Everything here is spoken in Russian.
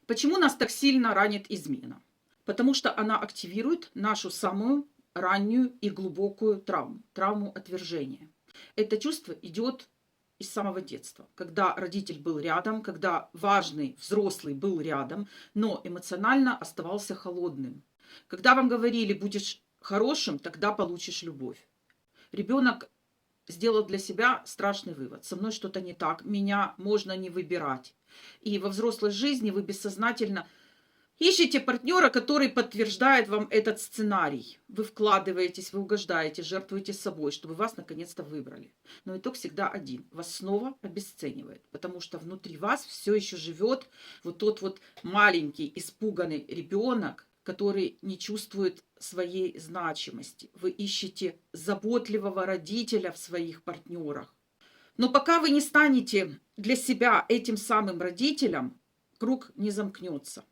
Почему нас так сильно ранит измена? Потому что она активирует нашу самую раннюю и глубокую травму, травму отвержения. Это чувство идет из самого детства, когда родитель был рядом, когда важный взрослый был рядом, но эмоционально оставался холодным. Когда вам говорили, будешь хорошим, тогда получишь любовь. Ребенок сделал для себя страшный вывод. Со мной что-то не так, меня можно не выбирать. И во взрослой жизни вы бессознательно ищите партнера, который подтверждает вам этот сценарий. Вы вкладываетесь, вы угождаете, жертвуете собой, чтобы вас наконец-то выбрали. Но итог всегда один. Вас снова обесценивает, потому что внутри вас все еще живет вот тот вот маленький испуганный ребенок, который не чувствует своей значимости. Вы ищете заботливого родителя в своих партнерах. Но пока вы не станете для себя этим самым родителем, круг не замкнется.